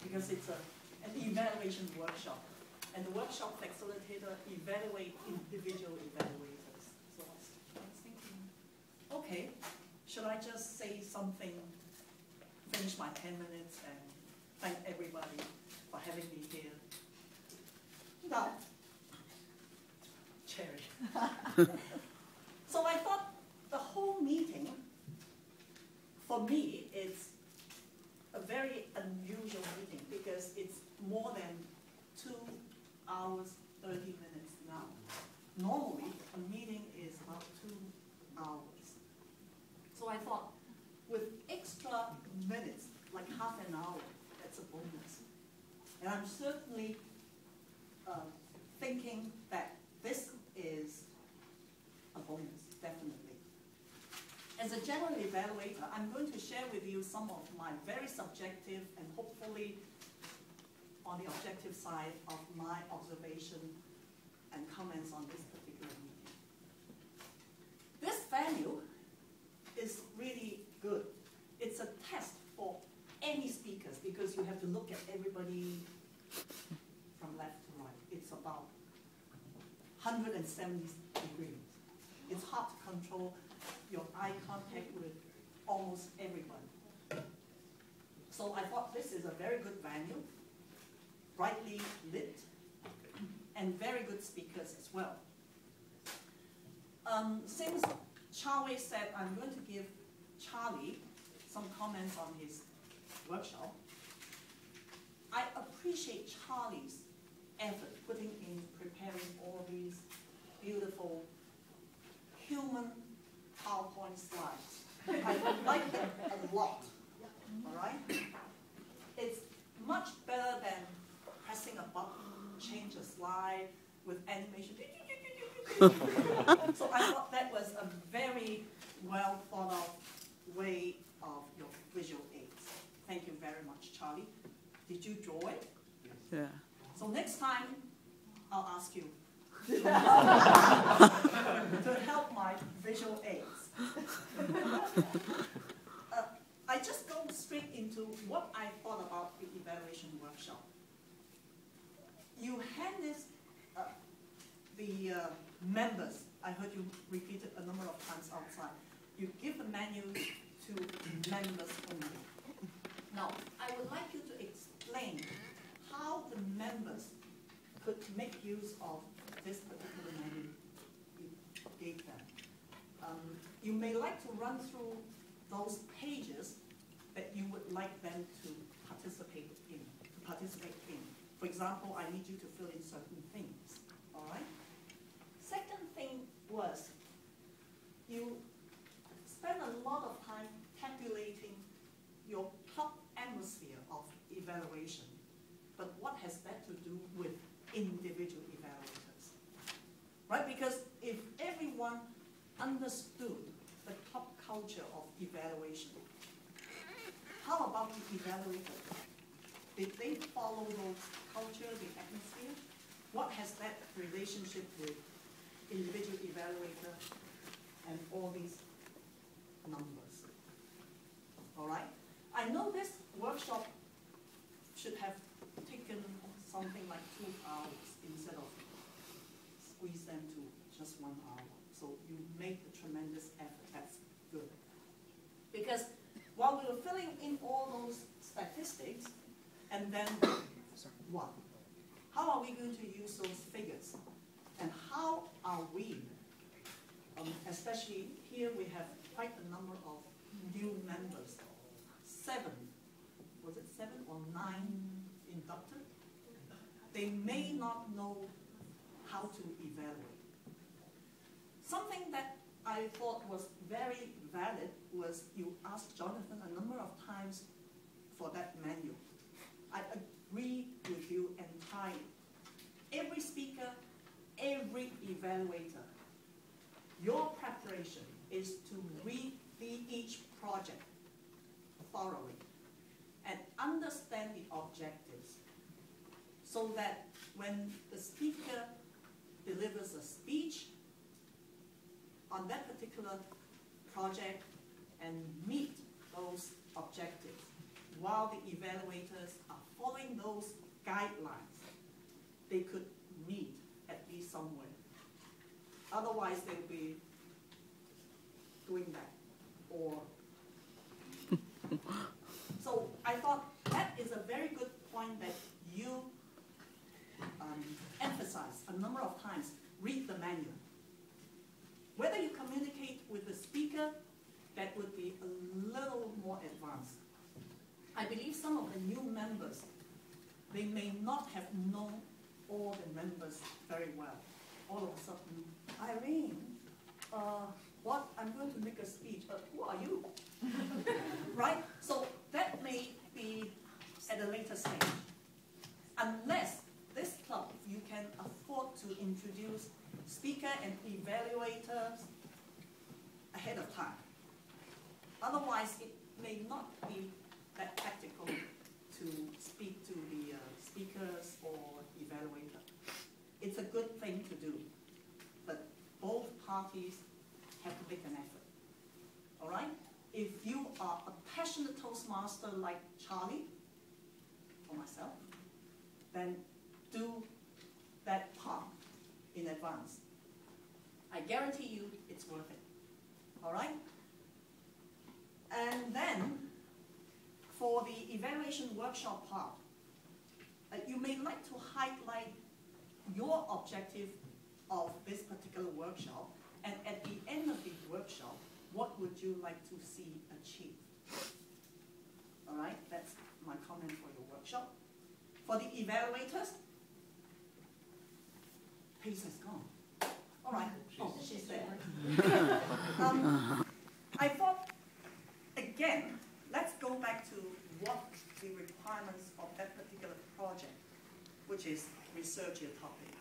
because it's an evaluation workshop. And the workshop facilitator evaluate individual evaluators. So I was thinking, okay, should I just say something, finish my 10 minutes and thank everybody for having me here? No. Cherry. So I thought the whole meeting, for me, is a very unusual meeting because it's more than 2 hours, 30 minutes now. Normally, a meeting is about 2 hours. So I thought, with extra minutes, like half an hour, that's a bonus. And I'm certainly thinking that this is a bonus, definitely. As a general evaluator, I'm going to share with you some of my very subjective and hopefully on the objective side of my observation and comments on this particular meeting. This venue is really good. It's a test for any speakers because you have to look at everybody from left to right. It's about 170 degrees. It's hard to control your eye contact with almost everybody. So I thought this is a very good venue, brightly lit, and very good speakers as well. Since Charlie said I'm going to give Charlie some comments on his workshop, I appreciate Charlie's effort putting in preparing all these beautiful human PowerPoint slides. I like them a lot, all right? It's much better than pressing a button, change a slide with animation. So I thought that was a very well thought of way of your visual aids. Thank you very much, Charlie. Did you draw it? Yeah. So next time, I'll ask you to help my visual aids. I just go straight into what I thought about the evaluation workshop. You hand this, the members, I heard you repeat it a number of times outside, you give the menu to members only. Now, I would like you to explain how the members could make use of this particular menu you gave them. You may like to run through those pages that you would like them to participate in. For example, I need you to fill in certain things, all right? Second thing was, you spend a lot of time tabulating your club atmosphere of evaluation. But what has that to do with individual evaluators? Right? Because if everyone understood the club culture of evaluation, how about the evaluator? Did they follow those culture, the atmosphere? What has that relationship with individual evaluator and all these numbers? All right? I know this workshop should have taken something like 2 hours instead of squeeze them to just 1 hour. So you made a tremendous effort. That's good. Because while we were filling in all those statistics, and then what? How are we going to use those figures? And how are we, especially here we have quite a number of new members, 7, was it 7 or 9 inducted? They may not know how to evaluate. Something that I thought was very valid was you asked Jonathan a number of times for that menu. I agree with you entirely. Every speaker, every evaluator, your preparation is to read each project thoroughly and understand the objectives so that when the speaker delivers a speech on that particular project and meet those objectives, while the evaluators are following those guidelines, they could meet at least somewhere. Otherwise, they'll be doing that. Or so I thought that is a very good point that you emphasize a number of times. Read the manual. Whether you communicate with the speaker, that would be a little more advanced. I believe some of the new members, they may not have known all the members very well. All of a sudden, Irene, what? I'm going to make a speech. Who are you? Right? So that may be at a later stage. Unless this club, you can afford to introduce speaker and evaluators ahead of time. Otherwise, it may not be that practical to speak to the speakers or evaluator. It's a good thing to do, but both parties have to make an effort. All right? If you are a passionate Toastmaster like Charlie or myself, then do that part in advance. I guarantee you it's worth it. All right? And then, for the evaluation workshop part, you may like to highlight your objective of this particular workshop, and at the end of the workshop, what would you like to see achieved? All right, that's my comment for your workshop. For the evaluators, Pace has gone. All right, oh, she's there. I thought, again, let's go back to what the requirements of that particular project, which is research your topic.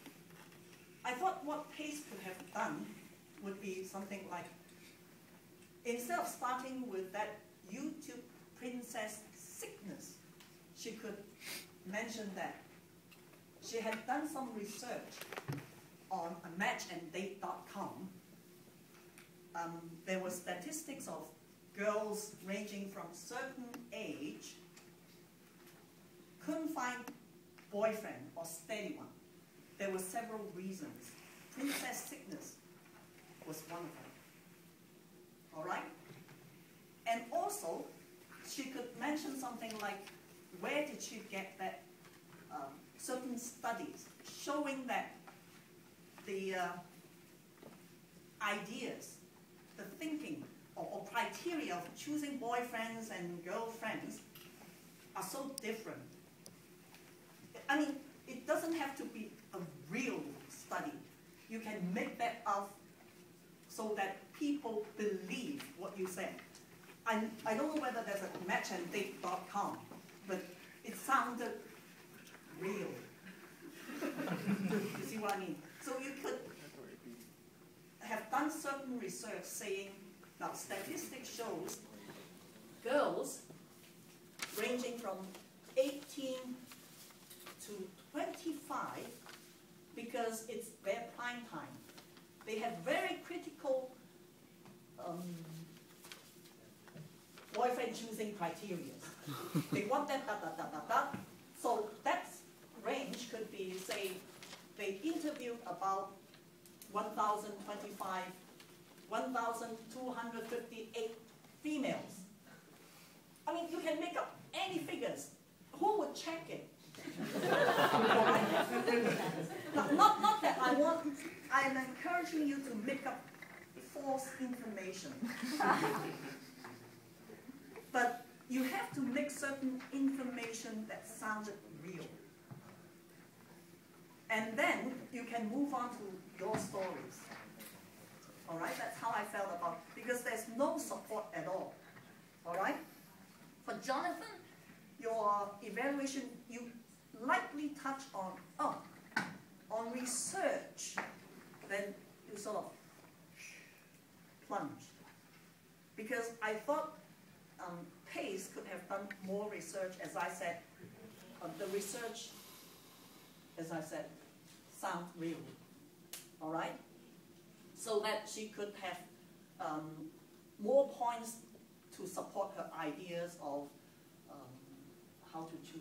I thought what Pace could have done would be something like, instead of starting with that YouTube princess sickness, she could mention that she had done some research on a matchanddate.com. There were statistics of girls ranging from certain age couldn't find boyfriend or steady one. There were several reasons. Princess sickness was one of them. All right? And also, she could mention something like, where did she get that certain studies showing that the ideas, the thinking, or criteria of choosing boyfriends and girlfriends are so different. I mean, it doesn't have to be a real study. You can make that up so that people believe what you say. I don't know whether there's a matchanddate.com, but it sounded real. You see what I mean? So you could have done certain research saying, now statistics shows girls ranging from 18 to 25, because it's their prime time. They have very critical boyfriend choosing criteria. They want that, So that range could be, say, they interviewed about 1,258 females. I mean, you can make up any figures. Who would check it? not that I am encouraging you to make up false information. But you have to make certain information that sounded real. And then you can move on to your stories. All right, that's how I felt about it, because there's no support at all. All right? For Jonathan, your evaluation, you lightly touch on research, then you sort of plunged. Because I thought Pace could have done more research, as I said. The research, as I said, sounds real. All right? So that she could have more points to support her ideas of how to choose